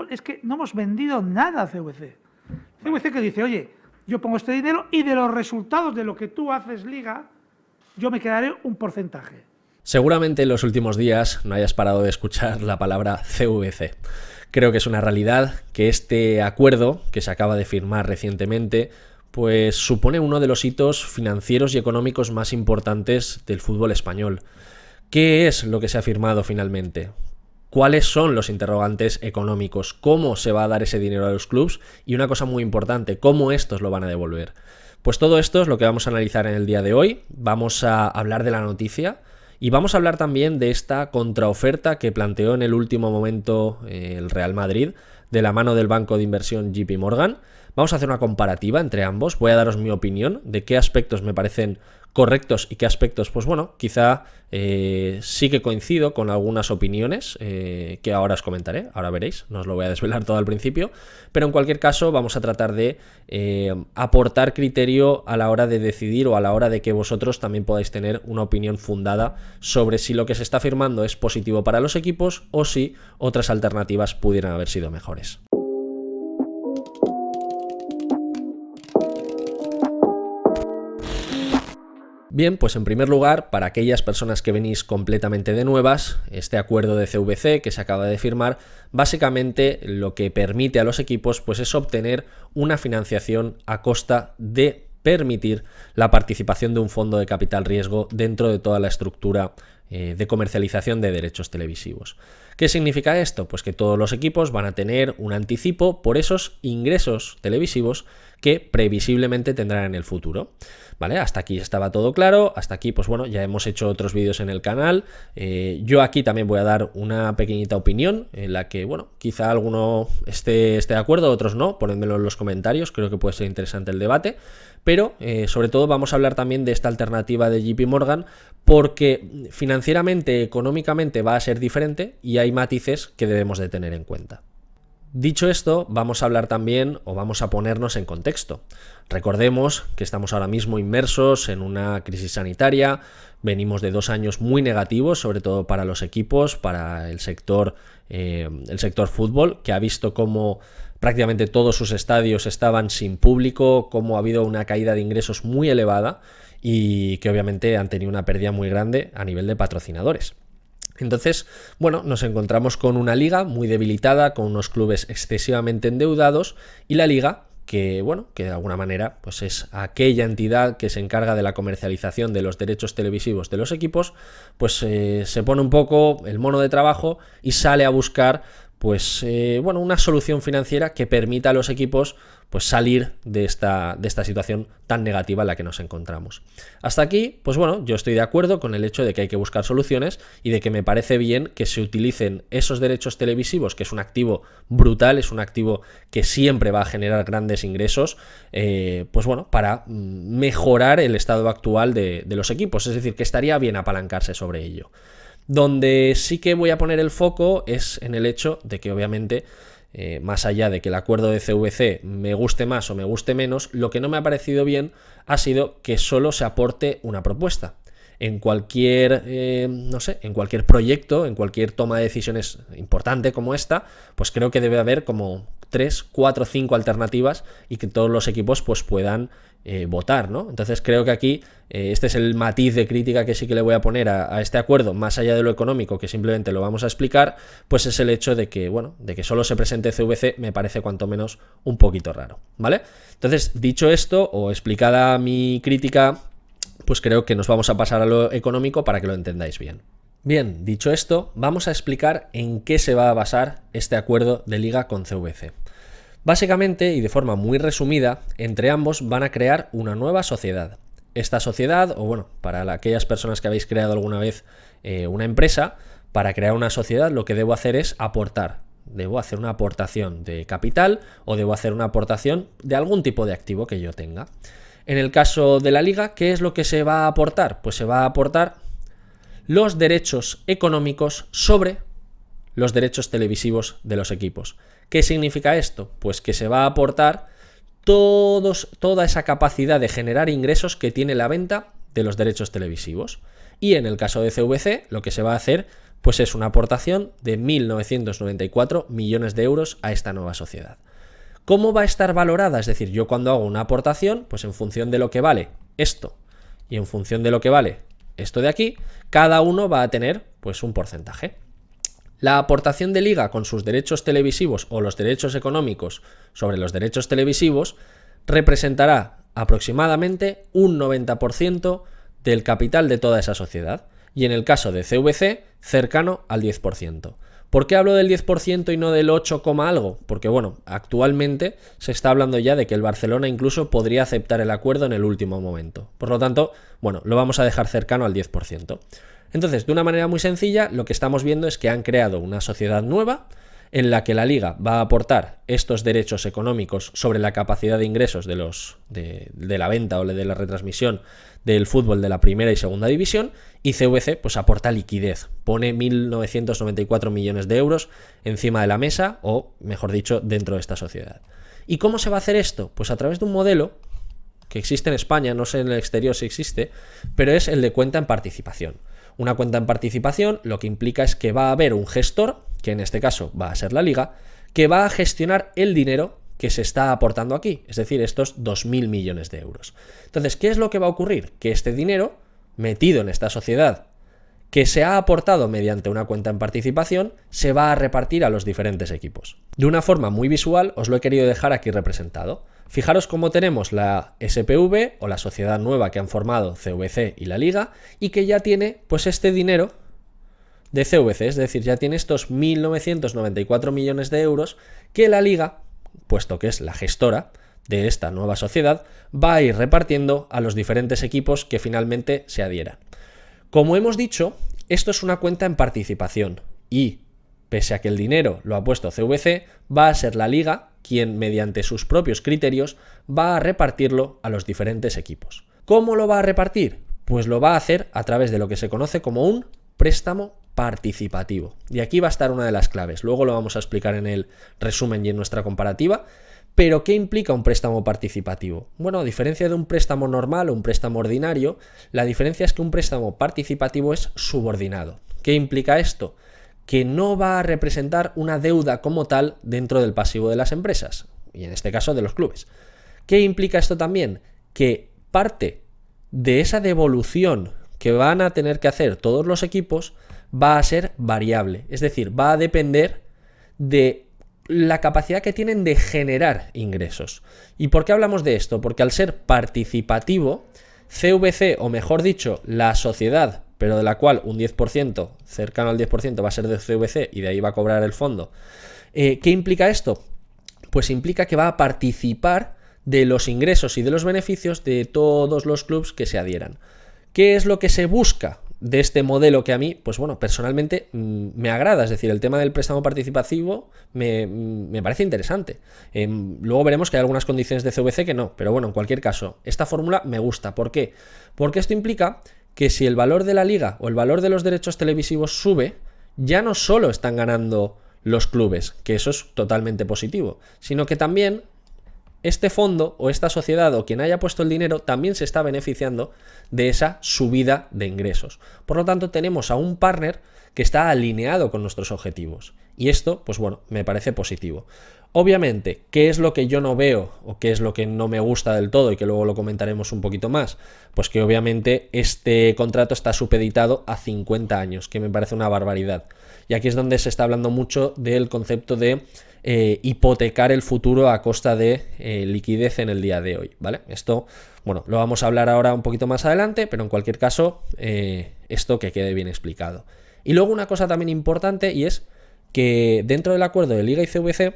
Es que no hemos vendido nada a CVC. CVC que dice, oye, yo pongo este dinero y de los resultados de lo que tú haces, Liga, yo me quedaré un porcentaje. Seguramente en los últimos días no hayas parado de escuchar la palabra CVC. Creo que es una realidad que este acuerdo que se acaba de firmar recientemente pues supone uno de los hitos financieros y económicos más importantes del fútbol español. ¿Qué es lo que se ha firmado finalmente? ¿Cuáles son los interrogantes económicos? ¿Cómo se va a dar ese dinero a los clubes? Y una cosa muy importante, ¿cómo estos lo van a devolver? Pues todo esto es lo que vamos a analizar en el día de hoy. Vamos a hablar de la noticia y vamos a hablar también de esta contraoferta que planteó en el último momento el Real Madrid de la mano del banco de inversión JP Morgan. Vamos a hacer una comparativa entre ambos. Voy a daros mi opinión de qué aspectos me parecen correctos y qué aspectos, pues bueno, quizá sí que coincido con algunas opiniones que ahora os comentaré, ahora veréis, no os lo voy a desvelar todo al principio, pero en cualquier caso vamos a tratar de aportar criterio a la hora de decidir o a la hora de que vosotros también podáis tener una opinión fundada sobre si lo que se está firmando es positivo para los equipos o si otras alternativas pudieran haber sido mejores. Bien, pues en primer lugar, para aquellas personas que venís completamente de nuevas, este acuerdo de CVC que se acaba de firmar, básicamente lo que permite a los equipos pues es obtener una financiación a costa de permitir la participación de un fondo de capital riesgo dentro de toda la estructura de comercialización de derechos televisivos. ¿Qué significa esto? Pues que todos los equipos van a tener un anticipo por esos ingresos televisivos que previsiblemente tendrán en el futuro. ¿Vale? Hasta aquí estaba todo claro, hasta aquí pues bueno, ya hemos hecho otros vídeos en el canal. Yo aquí también voy a dar una pequeñita opinión en la que, bueno, quizá alguno esté de acuerdo, otros no, ponedmelo en los comentarios, creo que puede ser interesante el debate, pero sobre todo vamos a hablar también de esta alternativa de JP Morgan porque financieramente, económicamente va a ser diferente y hay matices que debemos de tener en cuenta. Dicho esto, vamos a hablar también o vamos a ponernos en contexto. Recordemos que estamos ahora mismo inmersos en una crisis sanitaria, venimos de 2 años muy negativos, sobre todo para los equipos, para el sector fútbol, que ha visto cómo prácticamente todos sus estadios estaban sin público, cómo ha habido una caída de ingresos muy elevada y que obviamente han tenido una pérdida muy grande a nivel de patrocinadores. Entonces, bueno, nos encontramos con una liga muy debilitada, con unos clubes excesivamente endeudados y la liga que, bueno, que de alguna manera pues es aquella entidad que se encarga de la comercialización de los derechos televisivos de los equipos, pues se pone un poco el mono de trabajo y sale a buscar pues bueno, una solución financiera que permita a los equipos pues salir de esta situación tan negativa en la que nos encontramos. Hasta aquí, pues bueno, yo estoy de acuerdo con el hecho de que hay que buscar soluciones y de que me parece bien que se utilicen esos derechos televisivos, que es un activo brutal, es un activo que siempre va a generar grandes ingresos, pues bueno, para mejorar el estado actual de los equipos, es decir, que estaría bien apalancarse sobre ello. Donde sí que voy a poner el foco es en el hecho de que obviamente, más allá de que el acuerdo de CVC me guste más o me guste menos, lo que no me ha parecido bien ha sido que solo se aporte una propuesta. En cualquier, no sé, en cualquier proyecto, en cualquier toma de decisiones importante como esta, pues creo que debe haber como 3, 4, 5 alternativas y que todos los equipos pues puedan votar, ¿no? Entonces creo que aquí este es el matiz de crítica que sí que le voy a poner a este acuerdo, más allá de lo económico, que simplemente lo vamos a explicar, pues es el hecho de que, bueno, de que solo se presente CVC me parece cuanto menos un poquito raro, ¿vale? Entonces, dicho esto, o explicada mi crítica, pues creo que nos vamos a pasar a lo económico para que lo entendáis bien. Bien, dicho esto, vamos a explicar en qué se va a basar este acuerdo de liga con CVC. Básicamente, y de forma muy resumida, entre ambos van a crear una nueva sociedad. Esta sociedad, o bueno, para aquellas personas que habéis creado alguna vez una empresa, para crear una sociedad lo que debo hacer es aportar. Debo hacer una aportación de capital o debo hacer una aportación de algún tipo de activo que yo tenga. En el caso de la liga, ¿qué es lo que se va a aportar? Pues se va a aportar los derechos económicos sobre los derechos televisivos de los equipos. ¿Qué significa esto? Pues que se va a aportar toda esa capacidad de generar ingresos que tiene la venta de los derechos televisivos. Y en el caso de CVC, lo que se va a hacer pues es una aportación de 1.994 millones de euros a esta nueva sociedad. ¿Cómo va a estar valorada? Es decir, yo cuando hago una aportación, pues en función de lo que vale esto y en función de lo que vale esto de aquí, cada uno va a tener pues un porcentaje. La aportación de Liga con sus derechos televisivos o los derechos económicos sobre los derechos televisivos representará aproximadamente un 90% del capital de toda esa sociedad y en el caso de CVC cercano al 10%. ¿Por qué hablo del 10% y no del 8, algo? Porque bueno, actualmente se está hablando ya de que el Barcelona incluso podría aceptar el acuerdo en el último momento. Por lo tanto, bueno, lo vamos a dejar cercano al 10%. Entonces, de una manera muy sencilla, lo que estamos viendo es que han creado una sociedad nueva en la que la Liga va a aportar estos derechos económicos sobre la capacidad de ingresos de la venta o de la retransmisión del fútbol de la primera y segunda división, y CVC pues aporta liquidez, pone 1.994 millones de euros encima de la mesa, o mejor dicho, dentro de esta sociedad. ¿Y cómo se va a hacer esto? Pues a través de un modelo que existe en España, no sé en el exterior si existe, pero es el de cuenta en participación. Una cuenta en participación lo que implica es que va a haber un gestor, que en este caso va a ser la Liga, que va a gestionar el dinero que se está aportando aquí, es decir, estos 2.000 millones de euros. Entonces, ¿qué es lo que va a ocurrir? Que este dinero metido en esta sociedad, que se ha aportado mediante una cuenta en participación, se va a repartir a los diferentes equipos. De una forma muy visual os lo he querido dejar aquí representado. Fijaros cómo tenemos la SPV o la sociedad nueva que han formado CVC y la Liga y que ya tiene pues este dinero de CVC, es decir, ya tiene estos 1.994 millones de euros que la Liga, puesto que es la gestora de esta nueva sociedad, va a ir repartiendo a los diferentes equipos que finalmente se adhieran. Como hemos dicho, esto es una cuenta en participación y, pese a que el dinero lo ha puesto CVC, va a ser la Liga quien, mediante sus propios criterios, va a repartirlo a los diferentes equipos. ¿Cómo lo va a repartir? Pues lo va a hacer a través de lo que se conoce como un préstamo participativo. Y aquí va a estar una de las claves. Luego lo vamos a explicar en el resumen y en nuestra comparativa. ¿Pero qué implica un préstamo participativo? Bueno, a diferencia de un préstamo normal o un préstamo ordinario, la diferencia es que un préstamo participativo es subordinado. ¿Qué implica esto? Que no va a representar una deuda como tal dentro del pasivo de las empresas, y en este caso de los clubes. ¿Qué implica esto también? Que parte de esa devolución que van a tener que hacer todos los equipos va a ser variable, es decir, va a depender de la capacidad que tienen de generar ingresos. ¿Y por qué hablamos de esto? Porque al ser participativo, CVC, o mejor dicho, la sociedad, pero de la cual un 10%, cercano al 10%, va a ser de CVC y de ahí va a cobrar el fondo. ¿Qué implica esto? Pues implica que va a participar de los ingresos y de los beneficios de todos los clubes que se adhieran. ¿Qué es lo que se busca de este modelo que a mí, pues bueno, personalmente me agrada? Es decir, el tema del préstamo participativo me parece interesante. Luego veremos que hay algunas condiciones de CVC que no, pero bueno, en cualquier caso, esta fórmula me gusta. ¿Por qué? Porque esto implica que si el valor de la Liga o el valor de los derechos televisivos sube, ya no solo están ganando los clubes, que eso es totalmente positivo, sino que también este fondo o esta sociedad o quien haya puesto el dinero también se está beneficiando de esa subida de ingresos. Por lo tanto, tenemos a un partner que está alineado con nuestros objetivos. Y esto, pues bueno, me parece positivo. Obviamente, ¿qué es lo que yo no veo o qué es lo que no me gusta del todo y que luego lo comentaremos un poquito más? Pues que obviamente este contrato está supeditado a 50 años, que me parece una barbaridad. Y aquí es donde se está hablando mucho del concepto de hipotecar el futuro a costa de liquidez en el día de hoy, ¿vale? Esto, bueno, lo vamos a hablar ahora un poquito más adelante, pero en cualquier caso, esto que quede bien explicado. Y luego una cosa también importante, y es que dentro del acuerdo de Liga y CVC,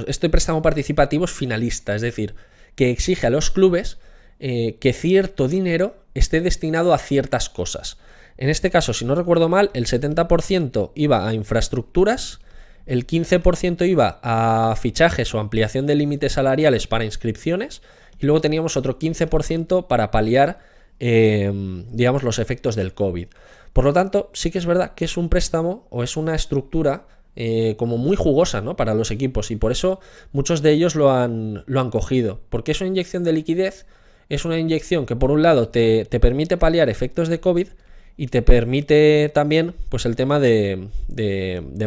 este préstamo participativo es finalista, es decir, que exige a los clubes que cierto dinero esté destinado a ciertas cosas. En este caso, si no recuerdo mal, el 70% iba a infraestructuras, el 15% iba a fichajes o ampliación de límites salariales para inscripciones y luego teníamos otro 15% para paliar, digamos, los efectos del COVID. Por lo tanto, sí que es verdad que es un préstamo o es una estructura como muy jugosa, ¿no?, para los equipos, y por eso muchos de ellos lo han cogido, porque es una inyección de liquidez, es una inyección que por un lado te permite paliar efectos de COVID y te permite también pues el tema de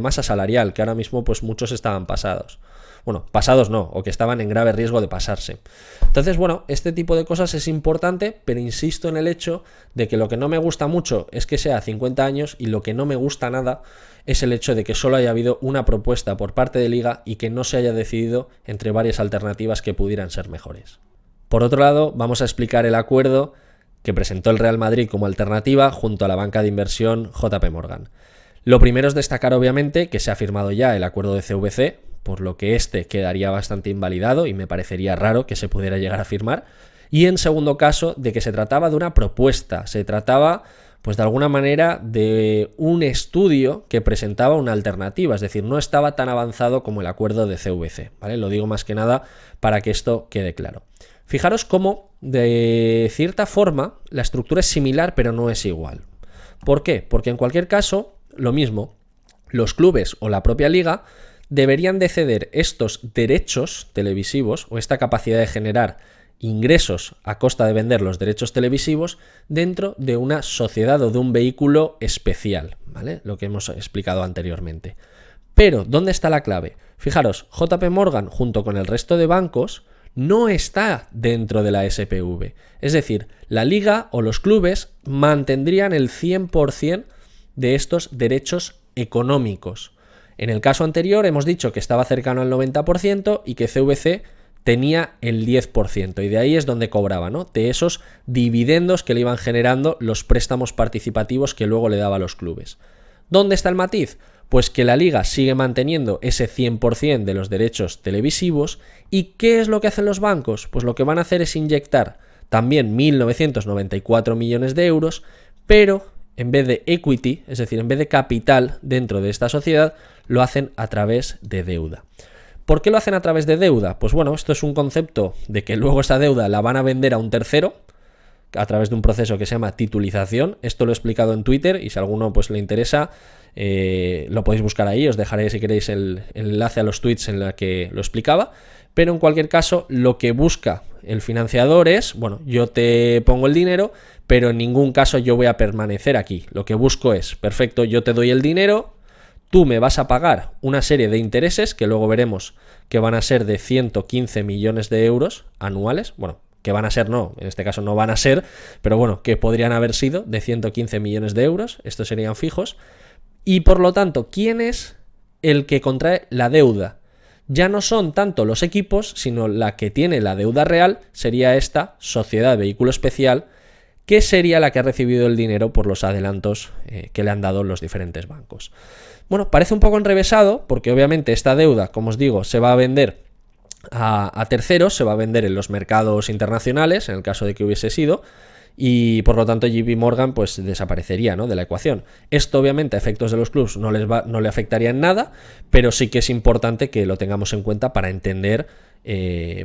masa salarial, que ahora mismo pues muchos estaban pasados. Bueno, pasados no, o que estaban en grave riesgo de pasarse. Entonces, bueno, este tipo de cosas es importante, pero insisto en el hecho de que lo que no me gusta mucho es que sea 50 años y lo que no me gusta nada es el hecho de que solo haya habido una propuesta por parte de Liga y que no se haya decidido entre varias alternativas que pudieran ser mejores. Por otro lado, vamos a explicar el acuerdo que presentó el Real Madrid como alternativa junto a la banca de inversión JP Morgan. Lo primero es destacar, obviamente, que se ha firmado ya el acuerdo de CVC, por lo que este quedaría bastante invalidado y me parecería raro que se pudiera llegar a firmar. Y en segundo caso, de que se trataba de una propuesta, se trataba, pues de alguna manera, de un estudio que presentaba una alternativa, es decir, no estaba tan avanzado como el acuerdo de CVC, ¿vale? Lo digo más que nada para que esto quede claro. Fijaros cómo, de cierta forma, la estructura es similar, pero no es igual. ¿Por qué? Porque en cualquier caso, lo mismo, los clubes o la propia liga deberían de ceder estos derechos televisivos o esta capacidad de generar ingresos a costa de vender los derechos televisivos dentro de una sociedad o de un vehículo especial, ¿vale? Lo que hemos explicado anteriormente. Pero, ¿dónde está la clave? Fijaros, JP Morgan junto con el resto de bancos no está dentro de la SPV. Es decir, la liga o los clubes mantendrían el 100% de estos derechos económicos. En el caso anterior hemos dicho que estaba cercano al 90% y que CVC tenía el 10%, y de ahí es donde cobraba, ¿no? De esos dividendos que le iban generando los préstamos participativos que luego le daba a los clubes. ¿Dónde está el matiz? Pues que la liga sigue manteniendo ese 100% de los derechos televisivos. ¿Y qué es lo que hacen los bancos? Pues lo que van a hacer es inyectar también 1.994 millones de euros, pero en vez de equity, es decir, en vez de capital dentro de esta sociedad, lo hacen a través de deuda. ¿Por qué lo hacen a través de deuda? Pues bueno, esto es un concepto de que luego esta deuda la van a vender a un tercero a través de un proceso que se llama titulización. Esto lo he explicado en Twitter y si a alguno pues le interesa lo podéis buscar ahí. Os dejaré si queréis el enlace a los tweets en la que lo explicaba. Pero en cualquier caso, lo que busca el financiador es, bueno, yo te pongo el dinero, pero en ningún caso yo voy a permanecer aquí. Lo que busco es, perfecto, yo te doy el dinero, tú me vas a pagar una serie de intereses que luego veremos que van a ser de 115 millones de euros anuales. Bueno, que van a ser no, en este caso no van a ser, pero bueno, que podrían haber sido de 115 millones de euros. Estos serían fijos. Y por lo tanto, ¿quién es el que contrae la deuda? Ya no son tanto los equipos, sino la que tiene la deuda real sería esta sociedad de vehículo especial, que sería la que ha recibido el dinero por los adelantos que le han dado los diferentes bancos. Bueno, parece un poco enrevesado, porque obviamente esta deuda, como os digo, se va a vender a terceros, se va a vender en los mercados internacionales, en el caso de que hubiese sido, y por lo tanto JP Morgan pues desaparecería, ¿no?, de la ecuación. Esto obviamente a efectos de los clubs no le afectaría en nada, pero sí que es importante que lo tengamos en cuenta para entender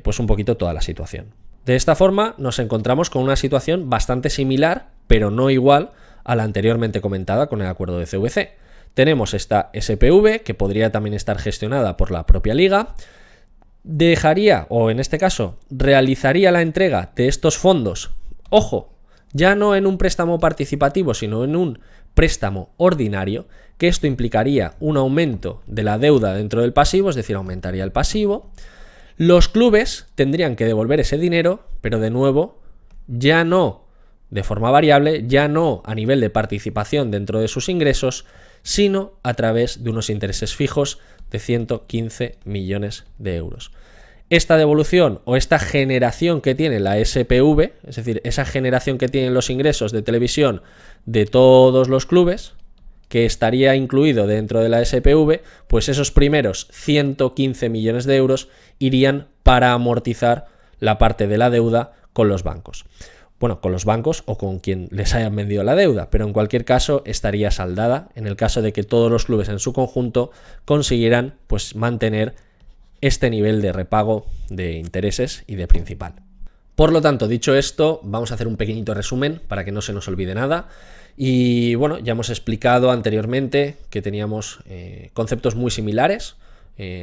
pues un poquito toda la situación. De esta forma nos encontramos con una situación bastante similar, pero no igual a la anteriormente comentada con el acuerdo de CVC. Tenemos esta SPV, que podría también estar gestionada por la propia liga, dejaría, o en este caso, realizaría la entrega de estos fondos, ojo, ya no en un préstamo participativo, sino en un préstamo ordinario, que esto implicaría un aumento de la deuda dentro del pasivo, es decir, aumentaría el pasivo. Los clubes tendrían que devolver ese dinero, pero de nuevo, ya no de forma variable, ya no a nivel de participación dentro de sus ingresos, sino a través de unos intereses fijos de 115 millones de euros. Esta devolución o esta generación que tiene la SPV, es decir, esa generación que tienen los ingresos de televisión de todos los clubes, que estaría incluido dentro de la SPV, pues esos primeros 115 millones de euros irían para amortizar la parte de la deuda con los bancos. Bueno, con los bancos o con quien les hayan vendido la deuda, pero en cualquier caso estaría saldada en el caso de que todos los clubes en su conjunto consiguieran pues mantener este nivel de repago de intereses y de principal. Por lo tanto, dicho esto, vamos a hacer un pequeñito resumen para que no se nos olvide nada. Y bueno, ya hemos explicado anteriormente que teníamos conceptos muy similares,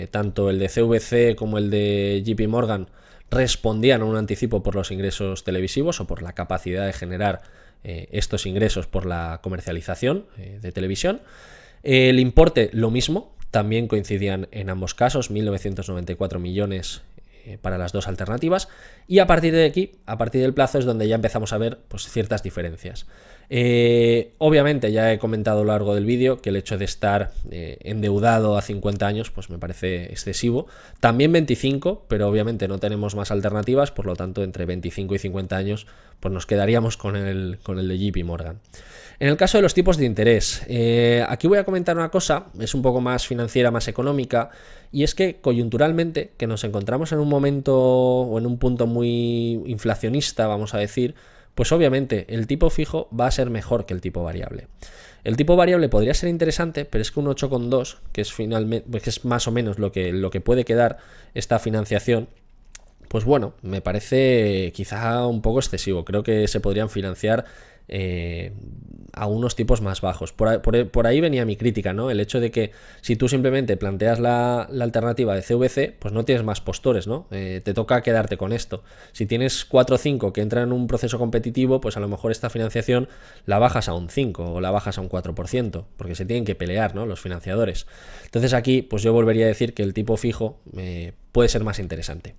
tanto el de CVC como el de JP Morgan respondían a un anticipo por los ingresos televisivos o por la capacidad de generar estos ingresos por la comercialización de televisión. El importe, lo mismo, también coincidían en ambos casos, 1.994 millones para las dos alternativas, y a partir de aquí, a partir del plazo, es donde ya empezamos a ver pues, ciertas diferencias. Obviamente ya he comentado a lo largo del vídeo que el hecho de estar endeudado a 50 años pues me parece excesivo, también 25, pero obviamente no tenemos más alternativas, por lo tanto entre 25 y 50 años pues nos quedaríamos con el de JP Morgan. En el caso de los tipos de interés, aquí voy a comentar una cosa, es un poco más financiera, más económica, y es que coyunturalmente, que nos encontramos en un momento o en un punto muy inflacionista, vamos a decir, pues obviamente el tipo fijo va a ser mejor que el tipo variable. El tipo variable podría ser interesante, pero es que un 8,2, que es finalmente, pues que es más o menos lo que puede quedar esta financiación, pues bueno, me parece quizá un poco excesivo. Creo que se podrían financiar a unos tipos más bajos. Por ahí venía mi crítica, ¿no? El hecho de que si tú simplemente planteas la alternativa de CVC, pues no tienes más postores, ¿no? Te toca quedarte con esto. Si tienes 4 o 5 que entran en un proceso competitivo, pues a lo mejor esta financiación la bajas a un 5 o la bajas a un 4%, porque se tienen que pelear, ¿no? Los financiadores. Entonces aquí, pues yo volvería a decir que el tipo fijo puede ser más interesante.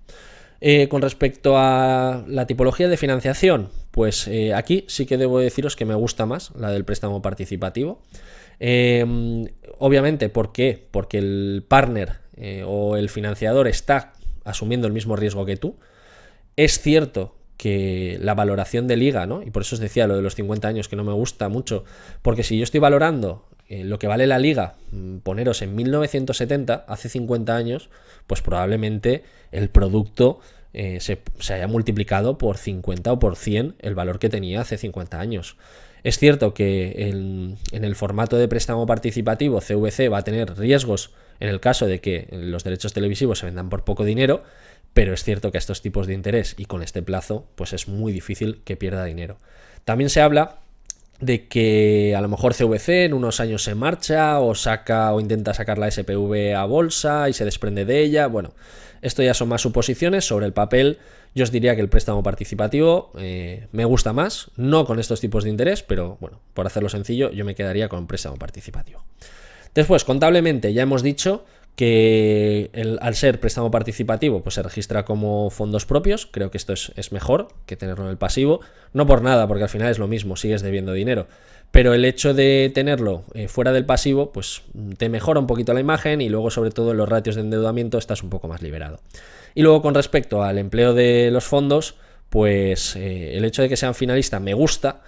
Con respecto a la tipología de financiación, pues aquí sí que debo deciros que me gusta más la del préstamo participativo. Obviamente, ¿por qué? Porque el partner o el financiador está asumiendo el mismo riesgo que tú. Es cierto que la valoración de liga, ¿no? Y por eso os decía lo de los 50 años que no me gusta mucho, porque si yo estoy valorando lo que vale la liga, poneros en 1970, hace 50 años, pues probablemente el producto se haya multiplicado por 50 o por 100 el valor que tenía hace 50 años. Es cierto que en el formato de préstamo participativo CVC va a tener riesgos en el caso de que los derechos televisivos se vendan por poco dinero, pero es cierto que a estos tipos de interés y con este plazo pues es muy difícil que pierda dinero. También se habla de que a lo mejor CVC en unos años se marcha o intenta sacar la SPV a bolsa y se desprende de ella. Bueno, esto ya son más suposiciones. Sobre el papel yo os diría que el préstamo participativo me gusta más, no con estos tipos de interés, pero bueno, por hacerlo sencillo yo me quedaría con préstamo participativo. Después, contablemente ya hemos dicho que al ser préstamo participativo pues se registra como fondos propios. Creo que esto es mejor que tenerlo en el pasivo, no por nada, porque al final es lo mismo, sigues debiendo dinero, pero el hecho de tenerlo fuera del pasivo pues te mejora un poquito la imagen y luego sobre todo en los ratios de endeudamiento estás un poco más liberado. Y luego con respecto al empleo de los fondos, pues el hecho de que sean finalistas me gusta.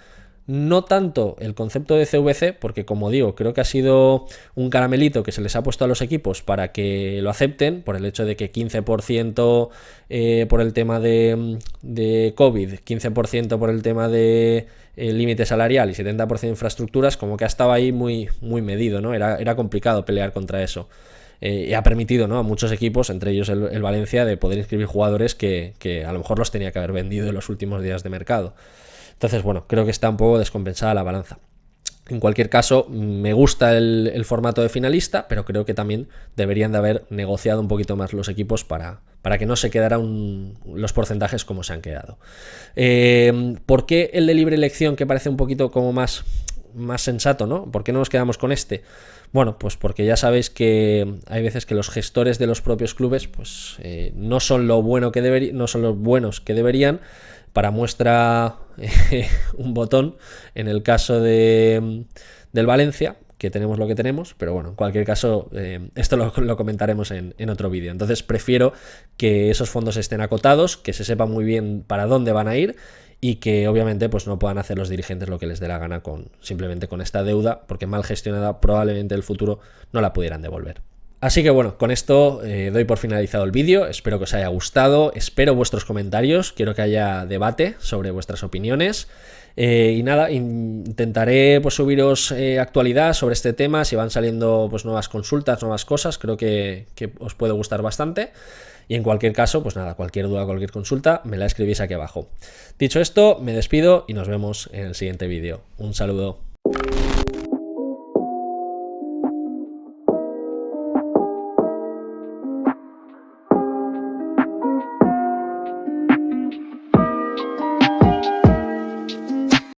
No tanto el concepto de CVC, porque como digo, creo que ha sido un caramelito que se les ha puesto a los equipos para que lo acepten, por el hecho de que 15% por el tema de COVID, 15% por el tema de límite salarial y 70% de infraestructuras, como que ha estado ahí muy, muy medido, ¿no? Era complicado pelear contra eso. Y ha permitido, ¿no?, a muchos equipos, entre ellos el Valencia, de poder inscribir jugadores que a lo mejor los tenía que haber vendido en los últimos días de mercado. Entonces, bueno, creo que está un poco descompensada la balanza. En cualquier caso, me gusta el formato de finalista, pero creo que también deberían de haber negociado un poquito más los equipos para que no se quedaran los porcentajes como se han quedado. ¿Por qué el de libre elección, que parece un poquito como más sensato, ¿no? ¿Por qué no nos quedamos con este? Bueno, pues porque ya sabéis que hay veces que los gestores de los propios clubes pues no son los buenos que deberían. Para muestra un botón en el caso del Valencia, que tenemos lo que tenemos, pero bueno, en cualquier caso esto lo comentaremos en otro vídeo. Entonces prefiero que esos fondos estén acotados, que se sepa muy bien para dónde van a ir y que obviamente pues no puedan hacer los dirigentes lo que les dé la gana simplemente con esta deuda, porque mal gestionada probablemente en el futuro no la pudieran devolver. Así que bueno, con esto doy por finalizado el vídeo, espero que os haya gustado, espero vuestros comentarios, quiero que haya debate sobre vuestras opiniones y nada, intentaré pues subiros actualidad sobre este tema, si van saliendo pues nuevas consultas, nuevas cosas, creo que os puede gustar bastante. Y en cualquier caso, pues nada, cualquier duda, cualquier consulta, me la escribís aquí abajo. Dicho esto, me despido y nos vemos en el siguiente vídeo. Un saludo.